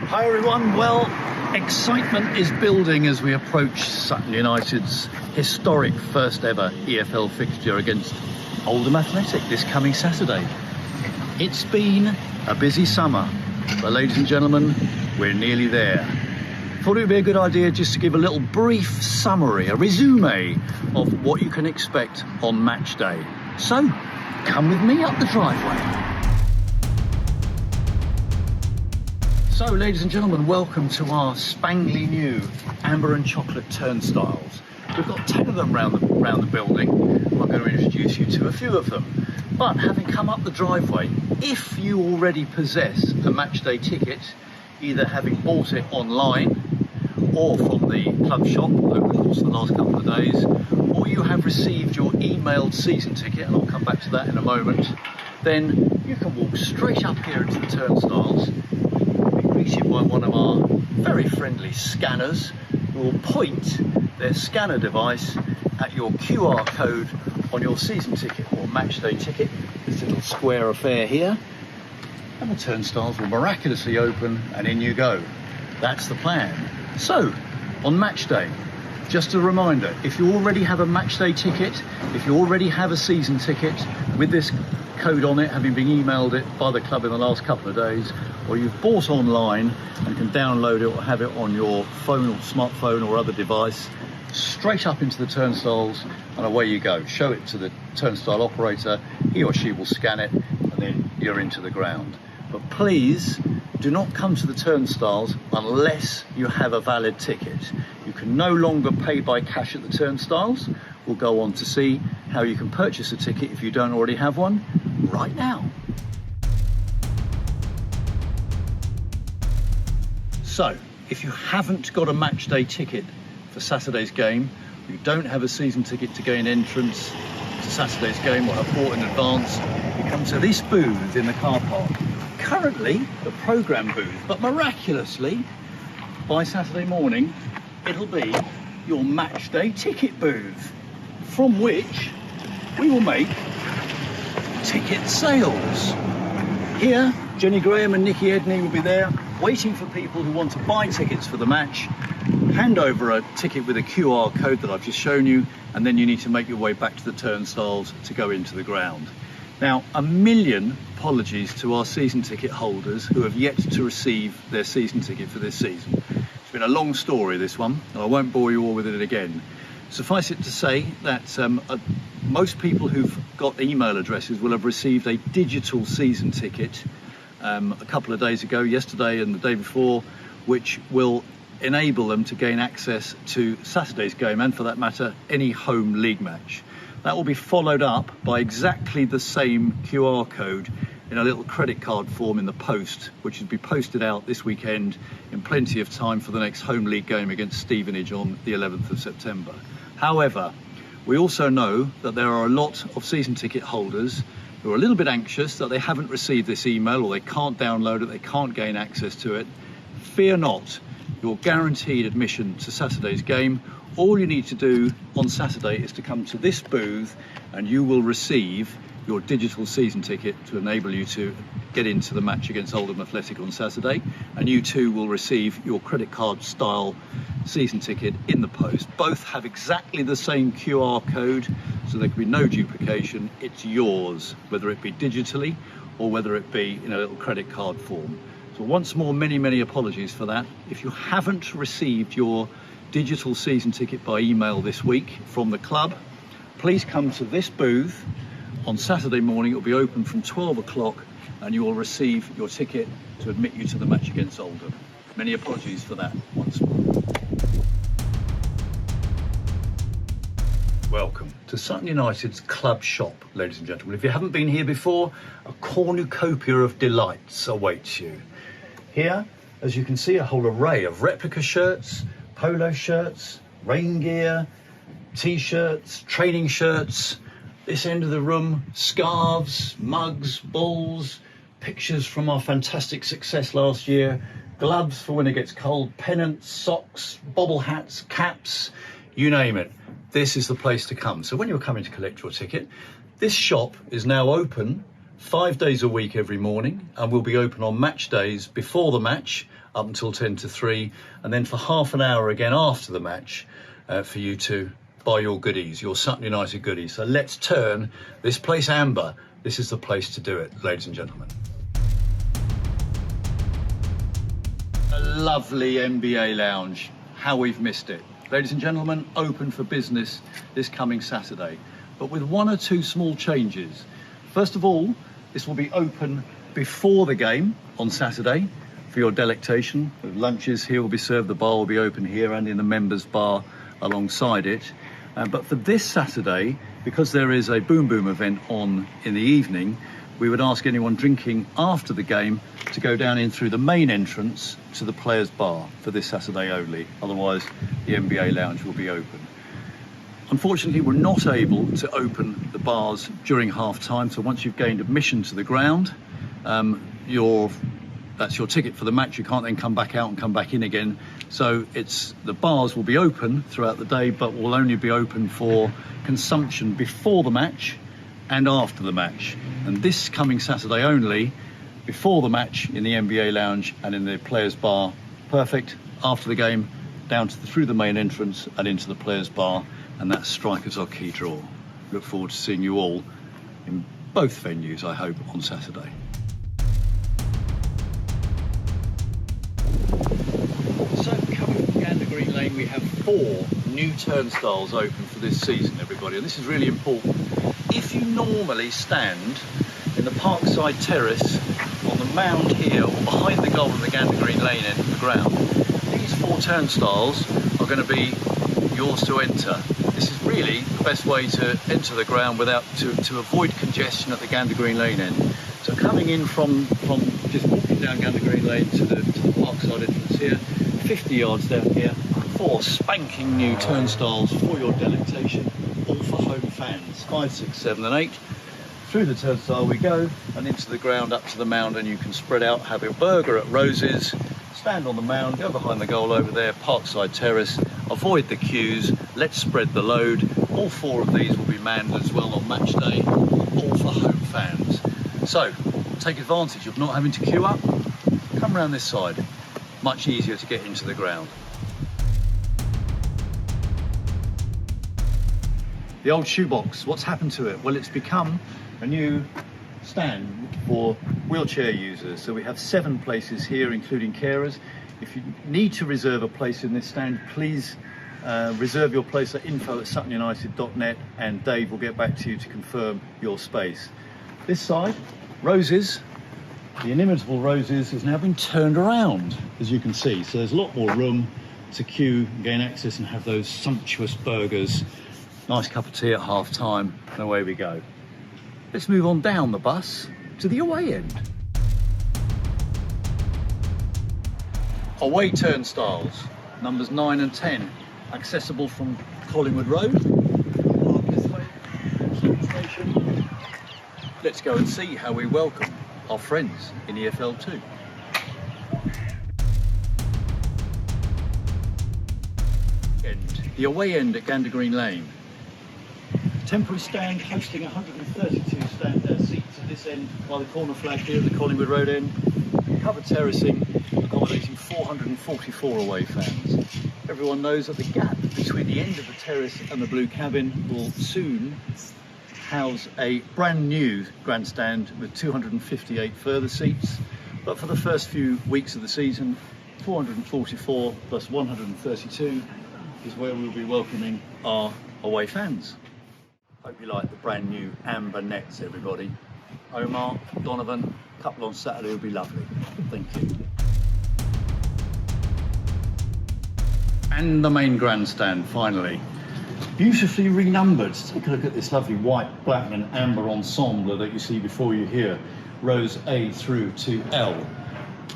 Hi everyone, well, excitement is building as we approach Sutton United's historic first ever EFL fixture against Oldham Athletic this coming Saturday. It's been a busy summer, but ladies and gentlemen, we're nearly there. Thought it would be a good idea just to give a little brief summary, a resume of what you can expect on match day. So, come with me up the driveway. So, ladies and gentlemen, welcome to our spangly new amber and chocolate turnstiles. We've got 10 of them round the building. I'm going to introduce you to a few of them. But having come up the driveway, if you already possess a matchday ticket, either having bought it online or from the club shop over the course of the last couple of days, or you have received your emailed season ticket, and I'll come back to that in a moment, then you can walk straight up here into the turnstiles, greeted by one of our very friendly scanners who will point their scanner device at your QR code on your season ticket or matchday ticket, this little square affair here, and the turnstiles will miraculously open and in you go. That's the plan. So, on match day, just a reminder, if you already have a matchday ticket, if you already have a season ticket with this code on it, having been emailed it by the club in the last couple of days, or you've bought online and can download it or have it on your phone or smartphone or other device, straight up into the turnstiles and away you go. Show it to the turnstile operator, he or she will scan it, and then you're into the ground. But please do not come to the turnstiles unless you have a valid ticket. You can no longer pay by cash at the turnstiles. We'll go on to see how you can purchase a ticket if you don't already have one right now. So, if you haven't got a matchday ticket for Saturday's game, you don't have a season ticket to gain entrance to Saturday's game or have bought in advance, you come to this booth in the car park. Currently the programme booth, but miraculously by Saturday morning it'll be your matchday ticket booth, from which we will make ticket sales. Here, Jenny Graham and Nikki Edney will be there waiting for people who want to buy tickets for the match, hand over a ticket with a QR code that I've just shown you, and then you need to make your way back to the turnstiles to go into the ground. Now, a million apologies to our season ticket holders who have yet to receive their season ticket for this season. It's been a long story, this one, and I won't bore you all with it again. Suffice it to say that most people who've got email addresses will have received a digital season ticket a couple of days ago, yesterday and the day before, which will enable them to gain access to Saturday's game, and for that matter, any home league match. That will be followed up by exactly the same QR code in a little credit card form in the post, which will be posted out this weekend in plenty of time for the next home league game against Stevenage on the 11th of September. However, we also know that there are a lot of season ticket holders who are a little bit anxious that they haven't received this email, or they can't download it, they can't gain access to it. Fear not, you're guaranteed admission to Saturday's game. All you need to do on Saturday is to come to this booth and you will receive your digital season ticket to enable you to get into the match against Oldham Athletic on Saturday, and you too will receive your credit card style season ticket in the post. Both have exactly the same QR code, so there can be no duplication. It's yours, whether it be digitally or whether it be in a little credit card form. So once more, many apologies for that. If you haven't received your digital season ticket by email this week from the club, please come to this booth on Saturday morning. It will be open from 12 o'clock and you will receive your ticket to admit you to the match against Oldham. Many apologies for that once more. Welcome to Sutton United's club shop, ladies and gentlemen. If you haven't been here before, a cornucopia of delights awaits you. Here, as you can see, a whole array of replica shirts, polo shirts, rain gear, t-shirts, training shirts. This end of the room, scarves, mugs, balls, pictures from our fantastic success last year, gloves for when it gets cold, pennants, socks, bobble hats, caps, you name it. This is the place to come. So when you're coming to collect your ticket, this shop is now open 5 days a week every morning, and will be open on match days before the match up until 10 to 3, and then for half an hour again after the match for you to buy your goodies, your Sutton United goodies. So let's turn this place amber. This is the place to do it, ladies and gentlemen. A lovely NBA lounge. How we've missed it. Ladies and gentlemen, open for business this coming Saturday, but with one or two small changes. First of all, this will be open before the game on Saturday for your delectation. Lunches here will be served, the bar will be open here and in the members bar alongside it. But for this Saturday, because there is a Boom Boom event on in the evening, we would ask anyone drinking after the game to go down in through the main entrance to the players' bar for this Saturday only. Otherwise, the NBA lounge will be open. Unfortunately, we're not able to open the bars during half-time, so once you've gained admission to the ground, that's your ticket for the match. You can't then come back out and come back in again. So the bars will be open throughout the day, but will only be open for consumption before the match and after the match. And this coming Saturday only, before the match in the NBA lounge and in the players' bar, perfect. After the game, down through the main entrance and into the players' bar, and that's strikers our key draw. Look forward to seeing you all in both venues, I hope, on Saturday. So coming from Gander Green Lane, we have 4 new turnstiles open for this season, everybody, and this is really important. If you normally stand in the Parkside Terrace on the mound here or behind the goal at the Gander Green Lane end of the ground, these 4 turnstiles are going to be yours to enter. This is really the best way to enter the ground to avoid congestion at the Gander Green Lane end. So coming in from just walking down Gander Green Lane to the Parkside entrance here, 50 yards down here, 4 spanking new turnstiles for your delectation, all for home fans. 5, 6, 7 and 8. Through the turnstile we go and into the ground up to the mound, and you can spread out, have a burger at Rose's, stand on the mound, go behind the goal over there, Parkside Terrace, avoid the queues, let's spread the load. All 4 of these will be manned as well on match day, all for home fans. So take advantage of not having to queue up, come around this side, much easier to get into the ground. The old shoebox, what's happened to it? Well, it's become a new stand for wheelchair users. So we have 7 places here, including carers. If you need to reserve a place in this stand, please reserve your place at info@suttonunited.net, and Dave will get back to you to confirm your space. This side, Roses, the inimitable Roses, has now been turned around, as you can see. So there's a lot more room to queue, gain access and have those sumptuous burgers. Nice cup of tea at half time, and away we go. Let's move on down the bus to the away end. Away turnstiles, numbers 9 and 10, accessible from Collingwood Road. This way, Sutton Station. Let's go and see how we welcome our friends in EFL 2. The away end at Gander Green Lane. Temporary stand hosting 132 seats at this end by the corner flag here at the Collingwood Road end. Covered terracing, accommodating 444 away fans. Everyone knows that the gap between the end of the terrace and the blue cabin will soon house a brand new grandstand with 258 further seats. But for the first few weeks of the season, 444 plus 132 is where we'll be welcoming our away fans. Hope you like the brand new amber nets, everybody. Omar, Donovan, couple on Saturday will be lovely. Thank you. And the main grandstand, finally. Beautifully renumbered. Take a look at this lovely white, black and amber ensemble that you see before you here. Rows A through to L.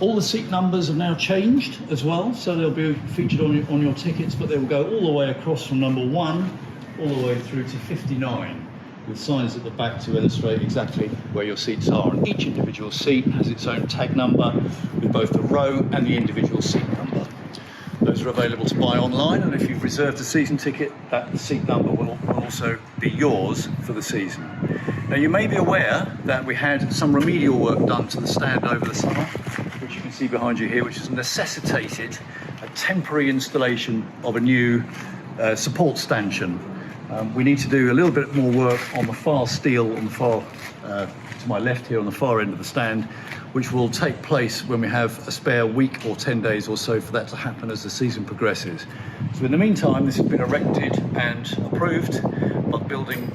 All the seat numbers have now changed as well, so they'll be featured on your tickets, but they will go all the way across from number 1 all the way through to 59, with signs at the back to illustrate exactly where your seats are. And each individual seat has its own tag number with both the row and the individual seat number. Those are available to buy online, and if you've reserved a season ticket, that seat number will also be yours for the season. Now, you may be aware that we had some remedial work done to the stand over the summer, which you can see see behind you here, which has necessitated a temporary installation of a new support stanchion. We need to do a little bit more work on the far steel on the far to my left here on the far end of the stand, which will take place when we have a spare week or 10 days or so for that to happen as the season progresses. So in the meantime, this has been erected and approved by the building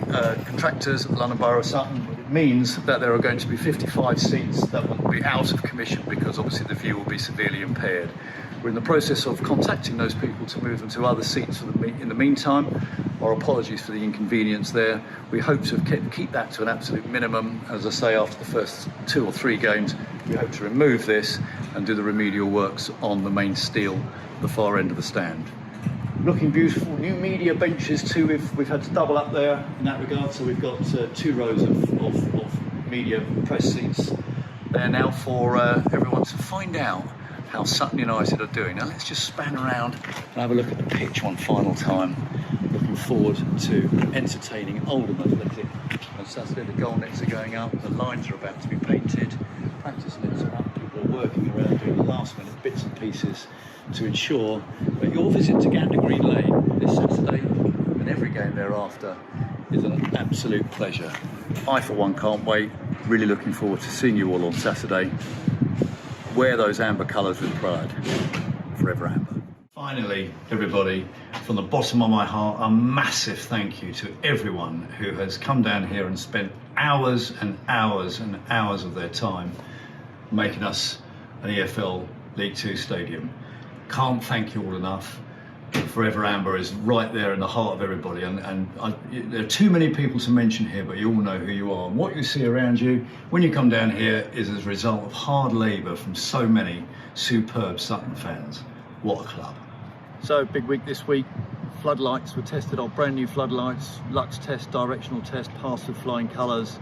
contractors at the London Borough of Sutton. It means that there are going to be 55 seats that will be out of commission because obviously the view will be severely impaired. We're in the process of contacting those people to move them to other seats in the meantime. Our apologies for the inconvenience there. We hope to keep that to an absolute minimum. As I say, after the first 2 or 3 games, we hope to remove this and do the remedial works on the main steel, the far end of the stand. Looking beautiful. New media benches too. We've had to double up there in that regard. So we've got 2 rows of media press seats there now for everyone to find out how Sutton United are doing. Now let's just span around and have a look at the pitch one final time. Looking forward to entertaining Oldham Athletic. On Saturday the goal nets are going up, the lines are about to be painted, practice nets are up, people are working around doing the last minute bits and pieces to ensure that your visit to Gander Green Lane this Saturday and every game thereafter is an absolute pleasure. I for one can't wait, really looking forward to seeing you all on Saturday. Wear those amber colours with pride. Forever amber. Finally, everybody, from the bottom of my heart, a massive thank you to everyone who has come down here and spent hours and hours and hours of their time making us an EFL League 2 stadium. Can't thank you all enough. Forever Amber is right there in the heart of everybody, and there are too many people to mention here, but you all know who you are. And what you see around you when you come down here is as a result of hard labour from so many superb Sutton fans. What a club. So, big week this week. Floodlights were tested, our brand new floodlights. Lux test, directional test, passed with flying colours.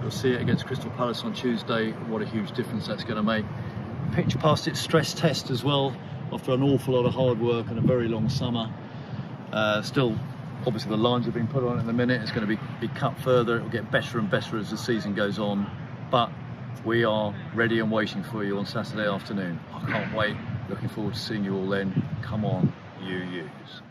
You'll see it against Crystal Palace on Tuesday. What a huge difference that's going to make. Pitch passed its stress test as well, after an awful lot of hard work and a very long summer. Still, obviously the lines have been put on in a minute. It's going to be cut further. It will get better and better as the season goes on. But we are ready and waiting for you on Saturday afternoon. I can't wait. Looking forward to seeing you all then. Come on, you use.